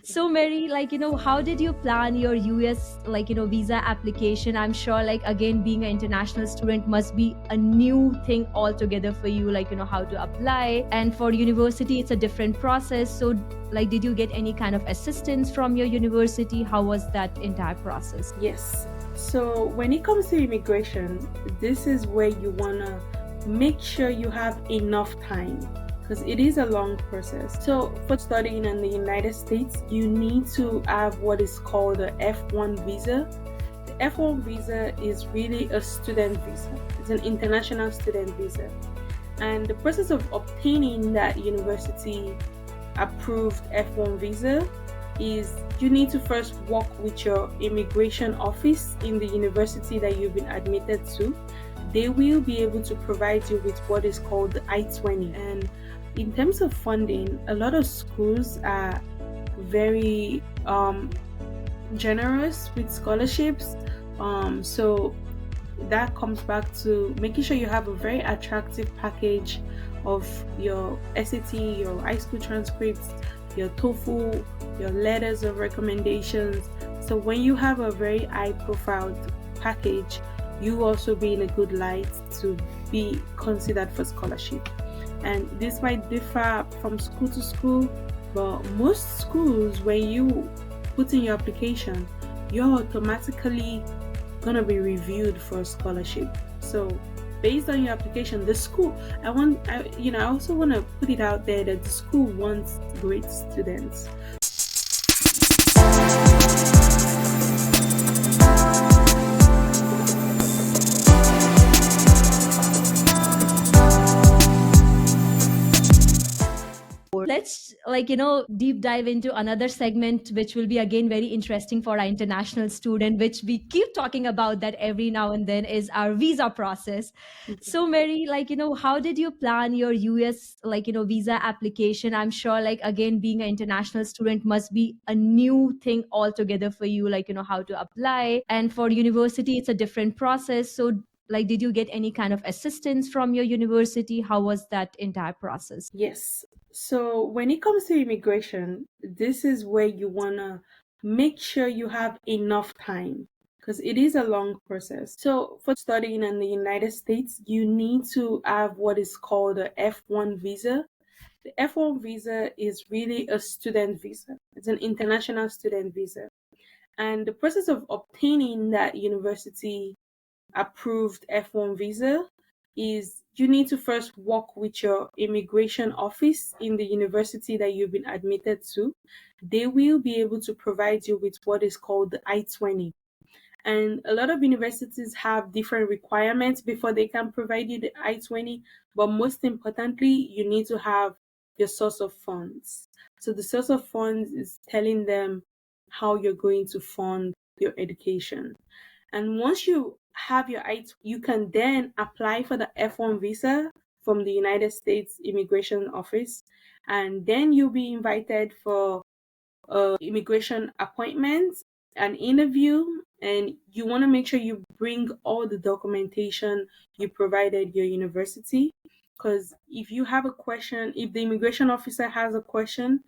So Mary, how did you plan your US, visa application? I'm sure, again, being an international student must be a new thing altogether for you, how to apply. And for university, it's a different process. So, did you get any kind of assistance from your university? How was that entire process? Yes. So when it comes to immigration, this is where you want to make sure you have enough time because it is a long process. So for studying in the United States, you need to have what is called the F1 visa. The F1 visa is really a student visa. It's an international student visa. And the process of obtaining that university approved F1 visa is you need to first work with your immigration office in the university that you've been admitted to. They will be able to provide you with what is called the I-20. And in terms of funding, a lot of schools are very generous with scholarships. So that comes back to making sure you have a very attractive package of your SAT, your high school transcripts, your TOEFL, your letters of recommendations. So when you have a very high profile package, you also be in a good light to be considered for scholarship. And this might differ from school to school, but most schools, when you put in your application, you're automatically gonna be reviewed for a scholarship. So based on your application, the school I also want to put it out there that the school wants great students. Let's deep dive into another segment which will be again very interesting for our international student, which we keep talking about that every now and then, is our visa process. So Mary, how did you plan your US visa application? I'm sure, again, being an international student must be a new thing altogether for you, how to apply. And for university, it's a different process. So, did you get any kind of assistance from your university? How was that entire process? Yes. So when it comes to immigration, this is where you want to make sure you have enough time because it is a long process. So for studying in the United States, you need to have what is called a F1 visa. The F1 visa is really a student visa. It's an international student visa. And the process of obtaining that university approved F1 visa is you need to first work with your immigration office in the university that you've been admitted to. They will be able to provide you with what is called the I-20. And a lot of universities have different requirements before they can provide you the I-20. But most importantly, you need to have your source of funds. So the source of funds is telling them how you're going to fund your education. And once you have your I, you can then apply for the F1 visa from the United States Immigration Office. And then you'll be invited for immigration appointment, an interview, and you want to make sure you bring all the documentation you provided your university. Because if you have a question, if the immigration officer has a question,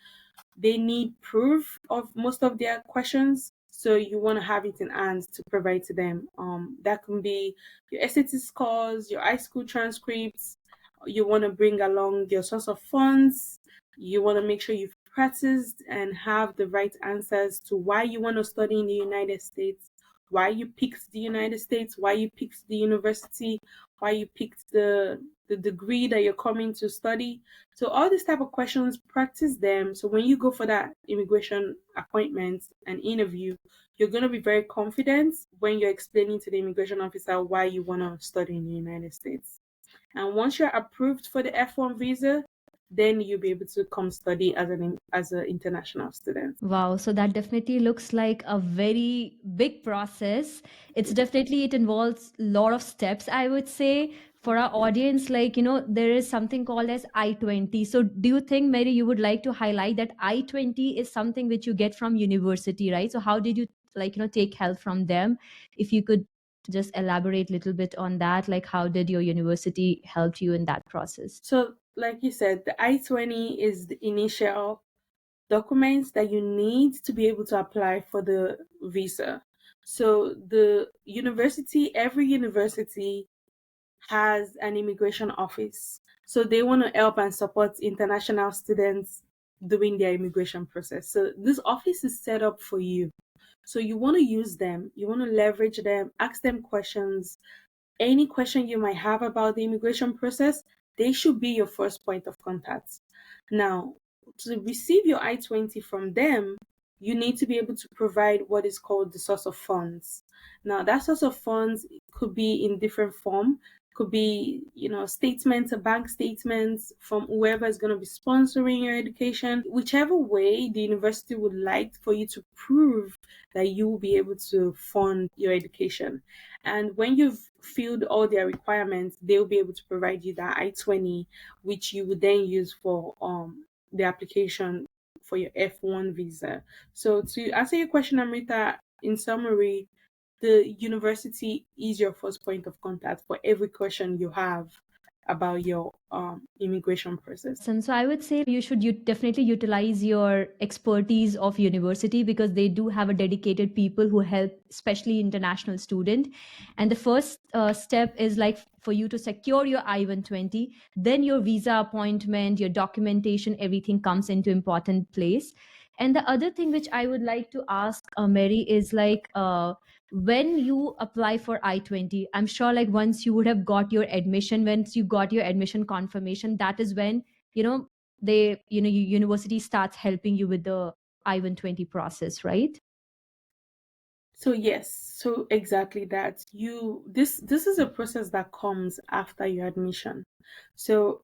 they need proof of most of their questions. So you want to have it in hand to provide to them. That can be your SAT scores, your high school transcripts. You want to bring along your source of funds. You want to make sure you've practiced and have the right answers to why you want to study in the United States, why you picked the United States, why you picked the university, why you picked the degree that you're coming to study. So all these type of questions, practice them. So when you go for that immigration appointment and interview, you're going to be very confident when you're explaining to the immigration officer why you want to study in the United States. And once you're approved for the F1 visa, then you'll be able to come study as an international student. Wow, so that definitely looks like a very big process. It involves a lot of steps, I would say. For our audience, there is something called as I-20. So do you think, Mary, you would like to highlight that I-20 is something which you get from university, right? So how did you take help from them? If you could just elaborate a little bit on that, like how did your university help you in that process? So, like you said, the I-20 is the initial documents that you need to be able to apply for the visa. So every university has an immigration office. So they want to help and support international students doing their immigration process. So this office is set up for you. So you want to use them, you want to leverage them, ask them questions. Any question you might have about the immigration process, they should be your first point of contact. Now, to receive your I-20 from them, you need to be able to provide what is called the source of funds. Now, that source of funds could be in different form, could be, statements, bank statements from whoever is going to be sponsoring your education, whichever way the university would like for you to prove that you will be able to fund your education. And when you've filled all their requirements, they'll be able to provide you that I-20, which you would then use for the application for your F1 visa. So to answer your question, Amrita, in summary, the university is your first point of contact for every question you have about your immigration process. And so I would say you should definitely utilize your expertise of university, because they do have a dedicated people who help, especially international student. And the first step is like for you to secure your I-120, then your visa appointment, your documentation, everything comes into important place. And the other thing which I would like to ask Mary is like, when you apply for I-20, I'm sure like once you would have got your admission, once you got your admission confirmation, that is when, you know, university starts helping you with the I-120 process, right? So yes, so exactly that. This is a process that comes after your admission. So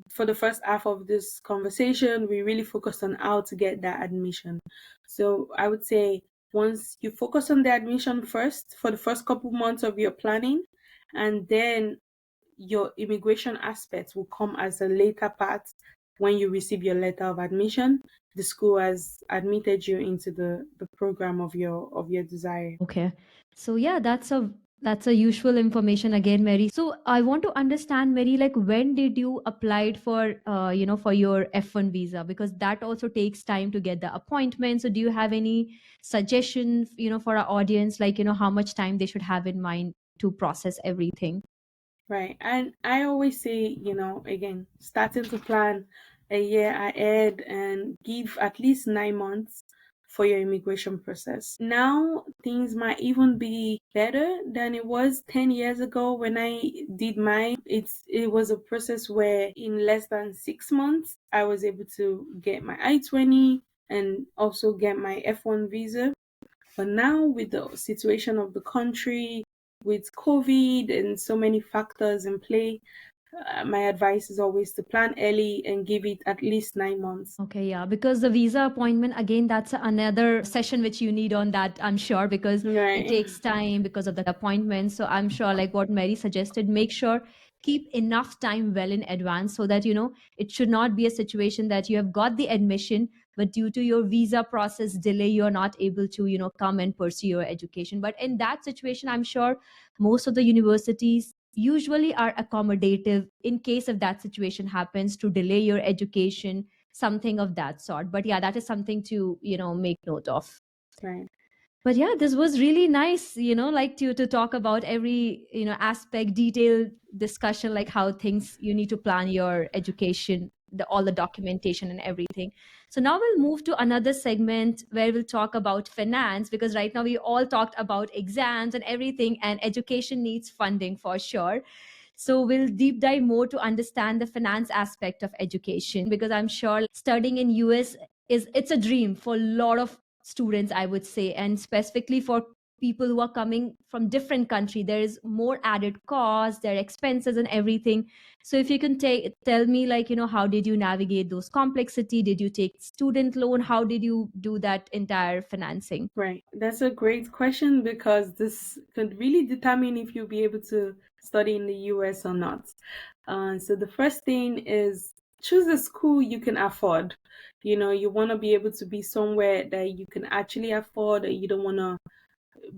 for the first half of this conversation, we really focused on how to get that admission. So I would say once you focus on the admission first for the first couple months of your planning, and then your immigration aspects will come as a later part when you receive your letter of admission. The school has admitted you into the program of your desire. Okay. So yeah, that's a useful information again, Mary. So I want to understand, Mary, like when did you applied for for your F1 visa? Because that also takes time to get the appointment. So do you have any suggestion, for our audience, like, how much time they should have in mind to process everything? Right. And I always say, again, starting to plan a year ahead and give at least 9 months for your immigration process. Now, things might even be better than it was 10 years ago when I did mine. It was a process where in less than 6 months, I was able to get my I-20 and also get my F1 visa. But now, with the situation of the country, with COVID and so many factors in play, my advice is always to plan early and give it at least 9 months. Okay, yeah, because the visa appointment, again, that's another session which you need on that, I'm sure, because it Right, takes time because of the appointment. So I'm sure, like what Mary suggested, make sure keep enough time well in advance so that, it should not be a situation that you have got the admission, but due to your visa process delay, you're not able to, come and pursue your education. But in that situation, I'm sure most of the universities usually are accommodative in case if that situation happens to delay your education, something of that sort. But yeah, that is something to make note of. right. But yeah, this was really nice, like to talk about every aspect, detailed discussion, like how things you need to plan your education, all the documentation and everything. So now we'll move to another segment where we'll talk about finance, because right now we all talked about exams and everything, and education needs funding for sure. So we'll deep dive more to understand the finance aspect of education, because I'm sure studying in US it's a dream for a lot of students, I would say, and specifically for people who are coming from different country, there is more added cost, their expenses and everything. So if you can tell me, like, how did you navigate those complexity? Did you take student loan? How did you do that entire financing? Right. That's a great question because this could really determine if you'll be able to study in the US or not. So the first thing is choose a school you can afford. You want to be able to be somewhere that you can actually afford, and you don't want to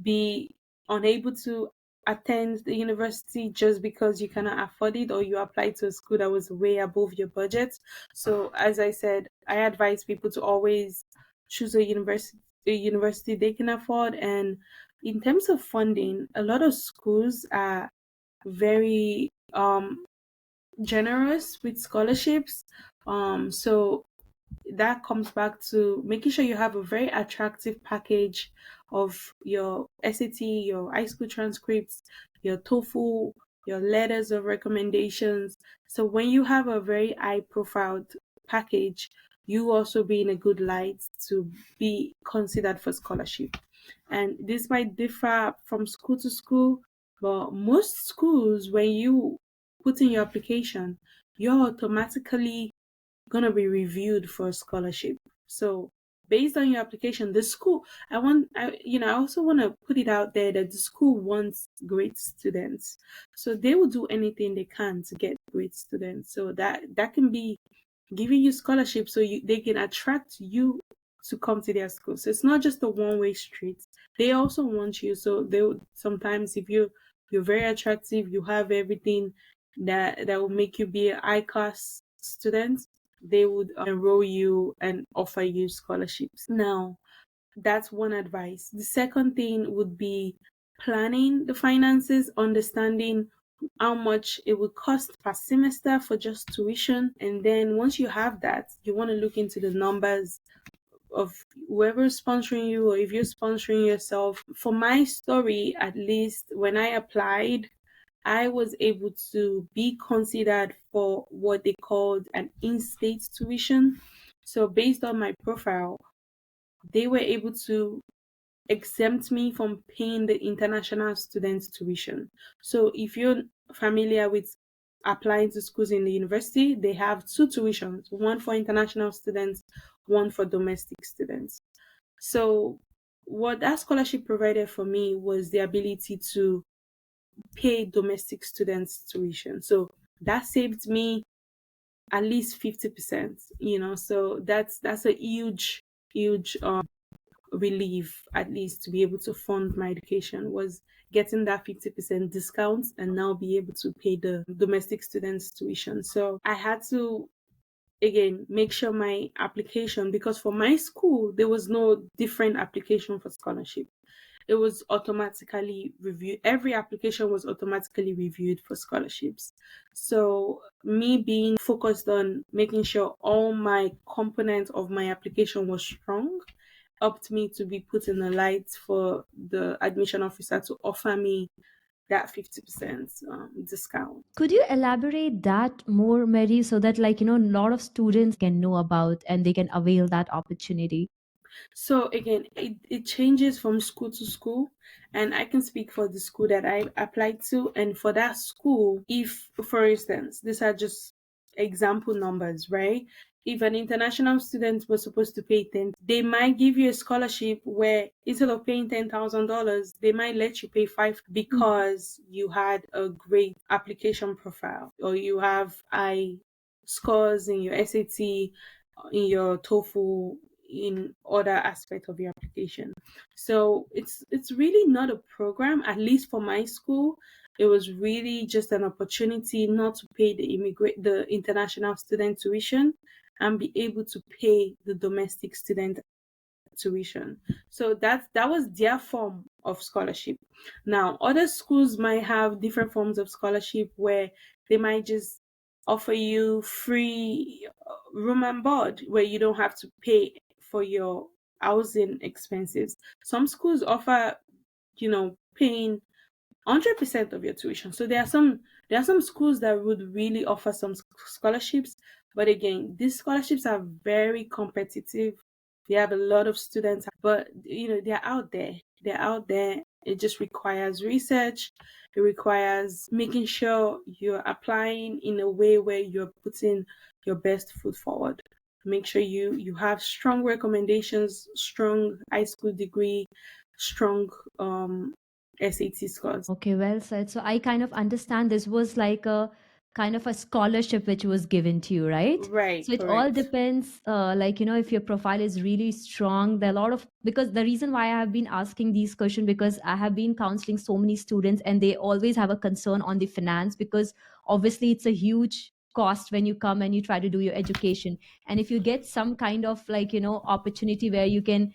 be unable to attend the university just because you cannot afford it, or you apply to a school that was way above your budget. So as I said, I advise people to always choose a university they can afford. And in terms of funding, a lot of schools are very generous with scholarships. So that comes back to making sure you have a very attractive package of your SAT, your high school transcripts, your TOEFL, your letters of recommendations. So when you have a very high profile package, you also be in a good light to be considered for scholarship. And this might differ from school to school, but most schools, when you put in your application, you're automatically gonna be reviewed for a scholarship. So based on your application, the school, I also want to put it out there that the school wants great students. So they will do anything they can to get great students. So that can be giving you scholarships so they can attract you to come to their school. So it's not just a one-way street. They also want you. So they would sometimes, if you're very attractive, you have everything that will make you be a high class student, they would enroll you and offer you scholarships. Now, that's one advice. The second thing would be planning the finances, understanding how much it would cost per semester for just tuition. And then once you have that, you want to look into the numbers of whoever's sponsoring you, or if you're sponsoring yourself. For my story, at least when I applied, I was able to be considered for what they called an in-state tuition. So based on my profile, they were able to exempt me from paying the international students tuition. So if you're familiar with applying to schools in the university, they have two tuitions, one for international students, one for domestic students. So what that scholarship provided for me was the ability to pay domestic students tuition. So that saved me at least 50%, so that's a huge relief, at least to be able to fund my education, was getting that 50% discount and now be able to pay the domestic students tuition. So I had to again make sure my application, because for my school there was no different application for scholarship. It was automatically reviewed. Every application was automatically reviewed for scholarships. So me being focused on making sure all my components of my application was strong helped me to be put in the light for the admission officer to offer me that 50% discount. Could you elaborate that more, Mary, so that, like, a lot of students can know about and they can avail that opportunity? So again, it changes from school to school, and I can speak for the school that I applied to. And for that school, if for instance, these are just example numbers, right? If an international student was supposed to pay 10, they might give you a scholarship where instead of paying $10,000, they might let you pay five because you had a great application profile, or you have high scores in your SAT, in your TOEFL, in other aspects of your application. So it's really not a program. At least for my school, it was really just an opportunity not to pay the international student tuition and be able to pay the domestic student tuition. So that was their form of scholarship. Now, other schools might have different forms of scholarship where they might just offer you free room and board where you don't have to pay for your housing expenses. Some schools offer, paying 100% of your tuition. So there are some schools that would really offer some scholarships, but again, these scholarships are very competitive. They have a lot of students, but they're out there. They're out there. It just requires research. It requires making sure you're applying in a way where you're putting your best foot forward. Make sure you have strong recommendations, strong high school degree, strong SAT scores. Okay, well said. So I kind of understand this was like a kind of a scholarship which was given to you, right? Right, So it all correct. depends, like, if your profile is really strong, there are a lot of, because the reason why I have been asking these questions, because I have been counseling so many students and they always have a concern on the finance, because obviously it's a huge cost when you come and you try to do your education. And if you get some kind of, like, opportunity where you can,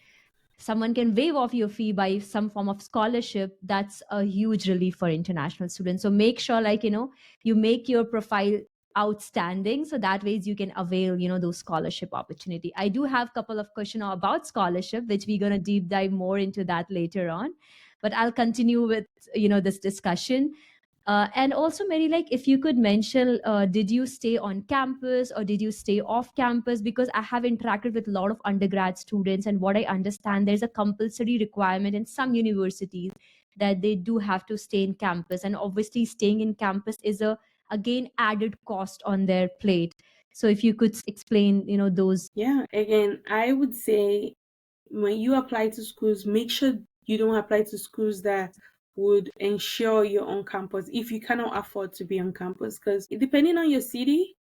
someone can waive off your fee by some form of scholarship, that's a huge relief for international students. So make sure, like, you make your profile outstanding, so that ways you can avail, those scholarship opportunity. I do have a couple of questions about scholarship, which we're going to deep dive more into that later on, but I'll continue with, this discussion. And also, Mary, like, if you could mention, did you stay on campus or did you stay off campus? Because I have interacted with a lot of undergrad students, and what I understand, there's a compulsory requirement in some universities that they do have to stay in campus, and obviously, staying in campus is a, again, added cost on their plate. So, if you could explain, those. Yeah, again, I would say when you apply to schools, make sure you don't apply to schools that would ensure you're on campus if you cannot afford to be on campus. Because depending on your city,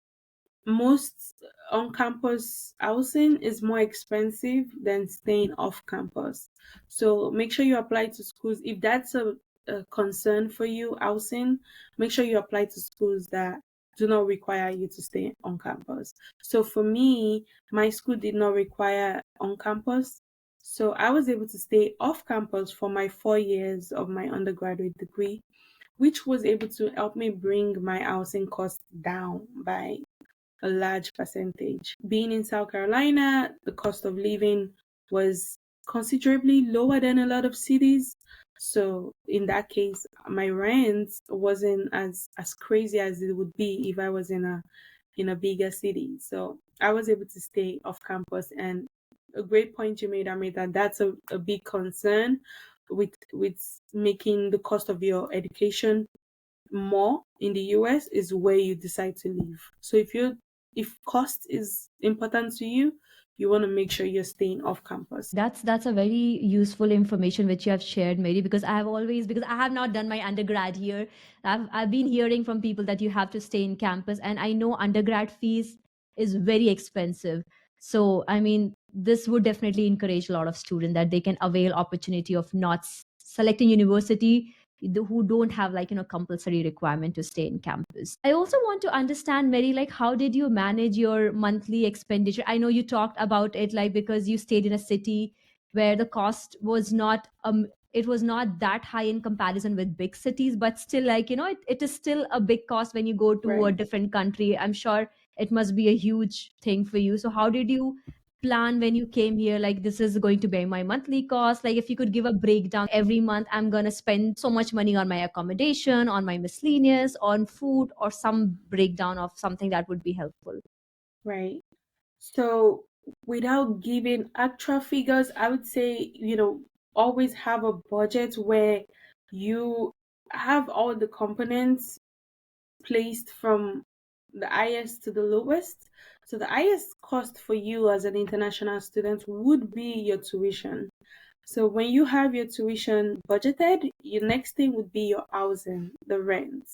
most on campus housing is more expensive than staying off campus. So make sure you apply to schools. If that's a concern for you, housing, make sure you apply to schools that do not require you to stay on campus. So for me, my school did not require on campus. So I was able to stay off campus for my 4 years of my undergraduate degree, which was able to help me bring my housing costs down by a large percentage. Being in South Carolina, the cost of living was considerably lower than a lot of cities. So in that case, my rent wasn't as crazy as it would be if I was in a bigger city. So I was able to stay off campus. And a great point you made, Amrita, that that's a big concern with making the cost of your education more in the US is where you decide to live. So if cost is important to you, you want to make sure you're staying off campus. That's a very useful information which you have shared, Mary, because I have always, because I have not done my undergrad here. I've been hearing from people that you have to stay in campus, and I know undergrad fees is very expensive. So I mean, this would definitely encourage a lot of students that they can avail opportunity of not selecting university who don't have, like, compulsory requirement to stay in campus. I also want to understand, Mary, like, how did you manage your monthly expenditure? I know you talked about it, like, because you stayed in a city where the cost was not, it was not that high in comparison with big cities, but still, like, it is still a big cost when you go to a Right. different country. I'm sure it must be a huge thing for you. So how did you plan when you came here, like, this is going to be my monthly cost? Like, if you could give a breakdown, like, every month I'm going to spend so much money on my accommodation, on my miscellaneous, on food, or some breakdown of something that would be helpful. Right. So without giving actual figures, I would say, always have a budget where you have all the components placed from the highest to the lowest. So the highest cost for you as an international student would be your tuition. So when you have your tuition budgeted, your next thing would be your housing, the rent.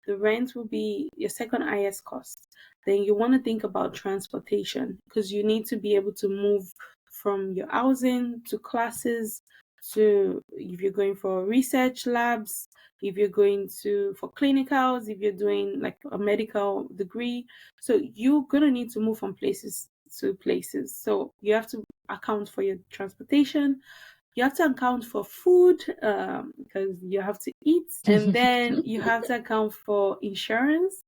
The rent will be your second highest cost. Then you want to think about transportation because you need to be able to move from your housing to classes to if you're going for research labs, if you're going to for clinicals, if you're doing like a medical degree. So you're gonna need to move from places to places. So you have to account for your transportation, you have to account for food because you have to eat, and then you have to account for insurance.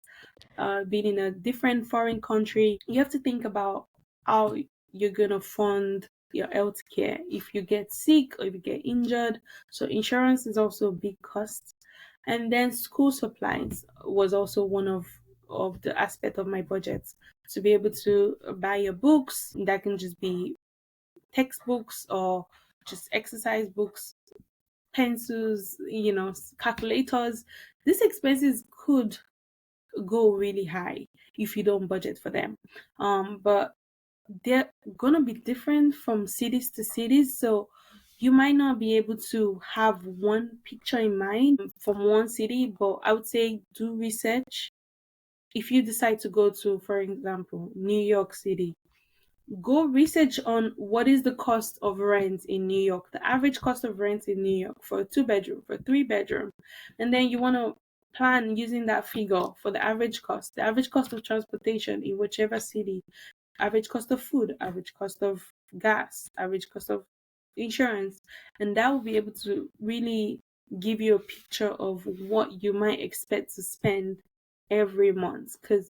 Being in a different foreign country, you have to think about how you're gonna fund your health care if you get sick or if you get injured. So insurance is also a big cost. And then school supplies was also one of the aspect of my budget to be able to buy your books. That can just be textbooks or just exercise books, pencils, calculators. These expenses could go really high if you don't budget for them. But they're gonna be different from cities to cities. So you might not be able to have one picture in mind from one city, but I would say do research if you decide to go to, for example, New York City, go research on what is the cost of rent in New York, the average cost of rent in New York for a 2 bedroom, for a 3 bedroom. And then you want to plan using that figure for the average cost of transportation in whichever city, average cost of food, average cost of gas, average cost of insurance. And that will be able to really give you a picture of what you might expect to spend every month. Because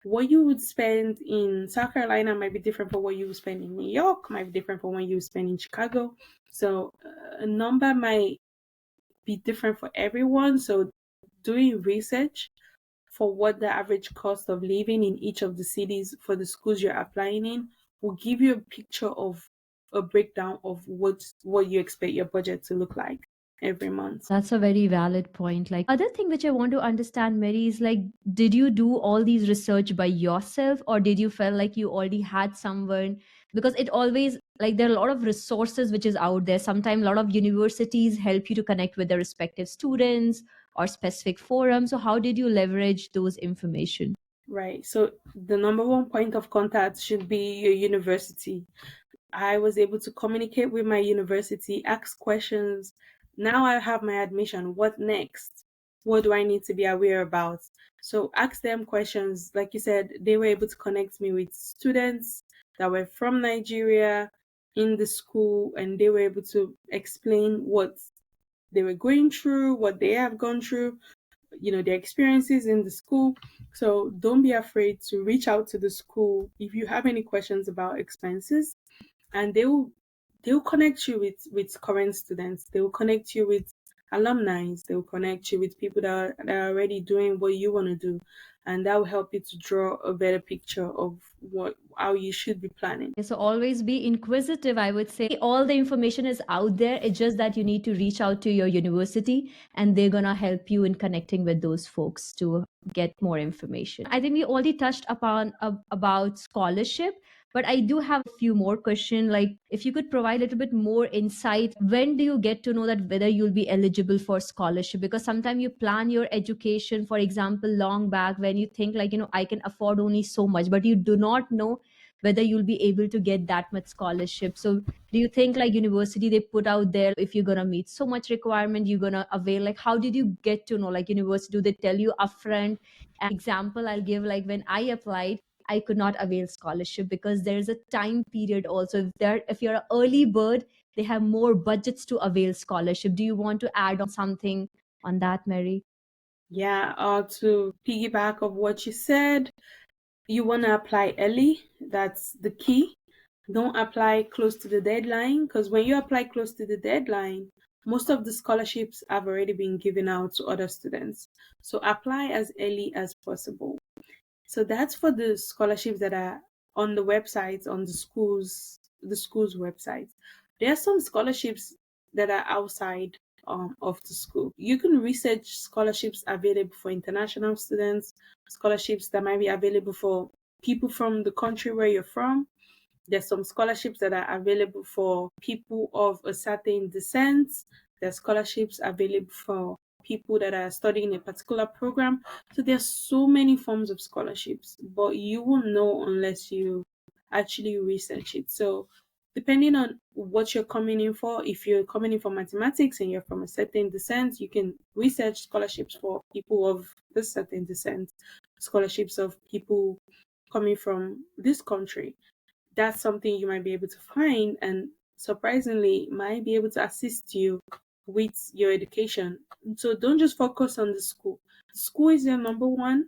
what you would spend in South Carolina might be different from what you would spend in New York, might be different from what you would spend in Chicago. So a number might be different for everyone. So doing research for what the average cost of living in each of the cities for the schools you're applying in will give you a picture of a breakdown of what you expect your budget to look like every month. That's a very valid point. Like, other thing which I want to understand, Mary, is like, did you do all these research by yourself, or did you feel like you already had someone? Because it always, like, there are a lot of resources which is out there. Sometimes a lot of universities help you to connect with the respective students or specific forums. So how did you leverage those information? Right. So the number one point of contact should be your university. I was able to communicate with my university, ask questions. Now I have my admission. What next? What do I need to be aware about? So ask them questions. Like you said, they were able to connect me with students that were from Nigeria in the school, and they were able to explain what they were going through, what they have gone through, their experiences in the school. So don't be afraid to reach out to the school if you have any questions about expenses, and they'll connect you with current students. They will connect you with alumni. They will connect you with people that are already doing what you want to do, and that will help you to draw a better picture of what how you should be planning. So always be inquisitive, I would say. All the information is out there. It's just that you need to reach out to your university and they're going to help you in connecting with those folks to get more information. I think we already touched upon about scholarship, but I do have a few more questions. Like, if you could provide a little bit more insight, when do you get to know that whether you'll be eligible for scholarship? Because sometimes you plan your education, for example, long back when you think like, I can afford only so much, but you do not know whether you'll be able to get that much scholarship. So do you think like university they put out there, if you're gonna meet so much requirement, you're gonna avail? Like, how did you get to know? Like, university, do they tell you upfront? Example I'll give, like when I applied, I could not avail scholarship because there's a time period also. If you're an early bird, they have more budgets to avail scholarship. Do you want to add on something on that, Mary? Yeah, to piggyback of what you said, you want to apply early. That's the key. Don't apply close to the deadline, because when you apply close to the deadline, most of the scholarships have already been given out to other students. So apply as early as possible. So that's for the scholarships that are on the website, on the school's website. There are some scholarships that are outside of the school. You can research scholarships available for international students, scholarships that might be available for people from the country where you're from. There's some scholarships that are available for people of a certain descent. There's scholarships available for people that are studying a particular program. So there's so many forms of scholarships, but you won't know unless you actually research it. So depending on what you're coming in for, if you're coming in for mathematics and you're from a certain descent, you can research scholarships for people of this certain descent, scholarships of people coming from this country. That's something you might be able to find, and surprisingly might be able to assist you with your education. So don't just focus on the school. The school is your number one,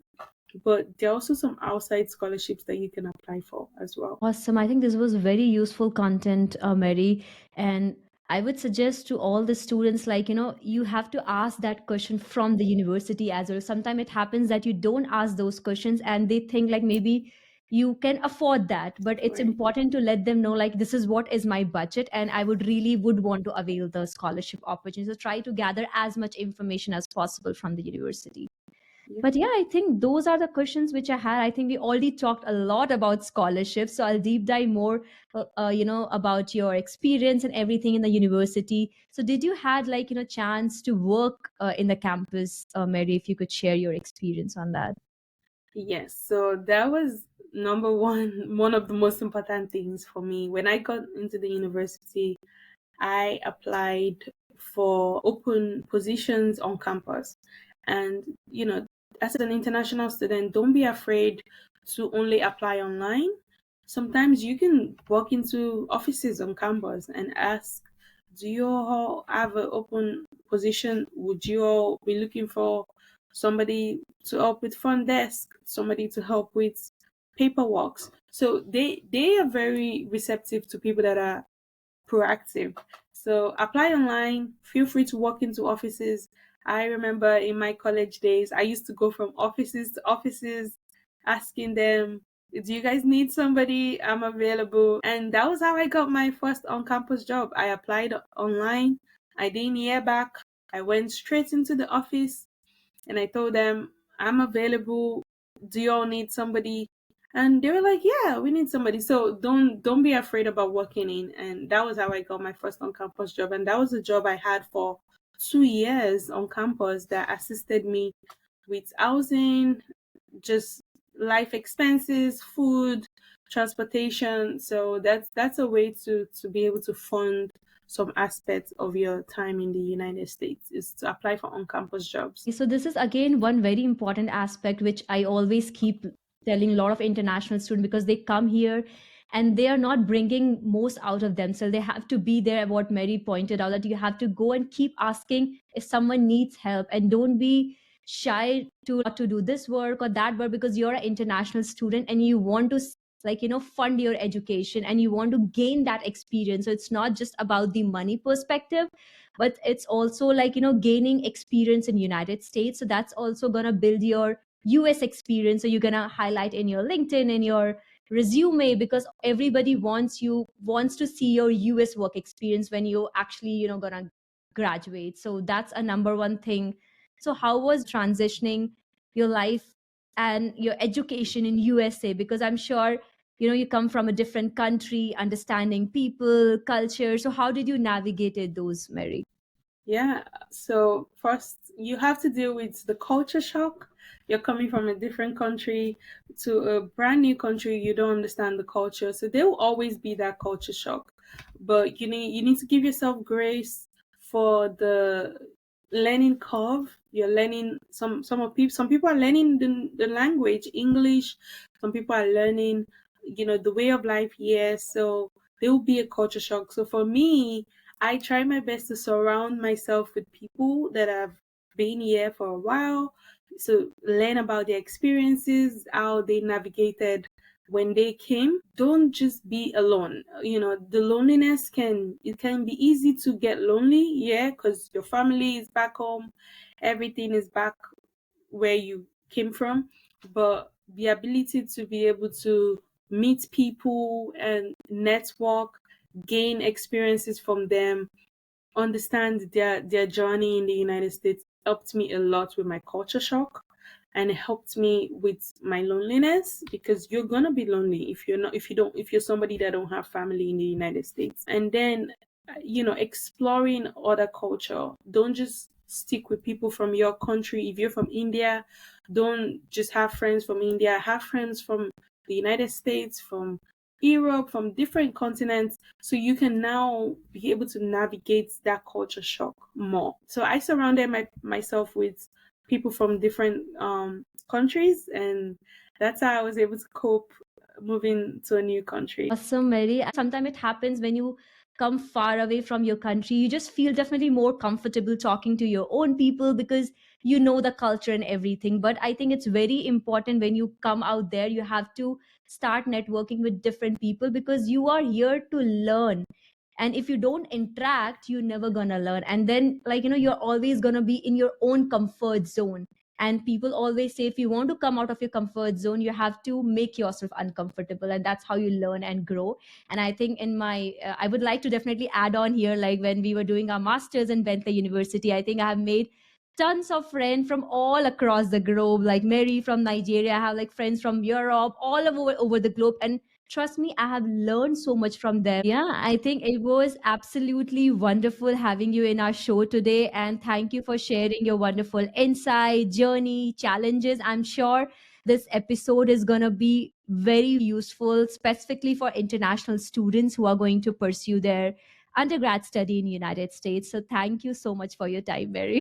but there are also some outside scholarships that you can apply for as well. Awesome. I think this was very useful content, Mary. And I would suggest to all the students, like, you have to ask that question from the university as well. Sometimes it happens that you don't ask those questions and they think like maybe you can afford that. But it's Right. important to let them know, like, this is what is my budget and I would want to avail the scholarship opportunity. So try to gather as much information as possible from the university. Yeah. But yeah, I think those are the questions which I had. I think we already talked a lot about scholarships, so I'll deep dive more, about your experience and everything in the university. So, did you had like chance to work in the campus, Mary? If you could share your experience on that. Yes, so that was number one, one of the most important things for me. When I got into the university, I applied for open positions on campus. And, as an international student, don't be afraid to only apply online. Sometimes you can walk into offices on campus and ask, do you all have an open position? Would you all be looking for somebody to help with front desk, somebody to help with paperwork? So they are very receptive to people that are proactive. So apply online, feel free to walk into offices. I remember in my college days, I used to go from offices to offices asking them, do you guys need somebody? I'm available. And that was how I got my first on campus job. I applied online. I didn't hear back. I went straight into the office and I told them, I'm available. Do you all need somebody? And they were like, yeah, we need somebody. So don't be afraid about working in. And that was how I got my first on campus job. And that was a job I had for 2 years on campus that assisted me with housing, just life expenses, food, transportation. So that's a way to be able to fund some aspects of your time in the United States is to apply for on-campus jobs. So this is again one very important aspect which I always keep telling a lot of international students, because they come here and they are not bringing most out of themselves. They have to be there. What Mary pointed out, that you have to go and keep asking if someone needs help, and don't be shy to do this work or that work, because you're an international student and you want to fund your education and you want to gain that experience. So it's not just about the money perspective, but it's also gaining experience in United States. So that's also going to build your US experience. So you're going to highlight in your LinkedIn, in your resume, because everybody wants to see your US work experience when you actually going to graduate. So that's a number one thing. So how was transitioning your life and your education in USA? Because I'm sure you come from a different country, understanding people, culture. So how did you navigate those, Mary? Yeah, so first you have to deal with the culture shock. You're coming from a different country to a brand new country, you don't understand the culture. So there will always be that culture shock. But you need to give yourself grace for the learning curve. You're learning some people are learning the language, English, some people are learning, the way of life here. So there will be a culture shock. So for me, I try my best to surround myself with people that have been here for a while. So learn about their experiences, how they navigated when they came. Don't just be alone. The loneliness it can be easy to get lonely, yeah, because your family is back home, everything is back where you came from. But the ability to be able to meet people and network, gain experiences from them, understand their journey in the United States helped me a lot with my culture shock, and it helped me with my loneliness, because you're gonna be lonely if you're somebody that don't have family in the United States. And then exploring other culture. Don't just stick with people from your country. If you're from India, don't just have friends from India. Have friends from the United States, from Europe, from different continents, so you can now be able to navigate that culture shock more. So I surrounded myself with people from different countries, and that's how I was able to cope moving to a new country. Awesome, Mary. Sometimes it happens when you come far away from your country, you just feel definitely more comfortable talking to your own people because you know the culture and everything. But I think it's very important when you come out there, you have to start networking with different people, because you are here to learn. And if you don't interact, you're never gonna learn. And then, you're always gonna be in your own comfort zone. And people always say, if you want to come out of your comfort zone, you have to make yourself uncomfortable, and that's how you learn and grow. And I think I would like to definitely add on here, like when we were doing our masters in Bentley University, I think I have made tons of friends from all across the globe, like Mary from Nigeria. I have like friends from Europe, all over the globe. And trust me, I have learned so much from them. Yeah, I think it was absolutely wonderful having you in our show today. And thank you for sharing your wonderful insight, journey, challenges. I'm sure this episode is going to be very useful, specifically for international students who are going to pursue their undergrad study in United States. So thank you so much for your time, Mary.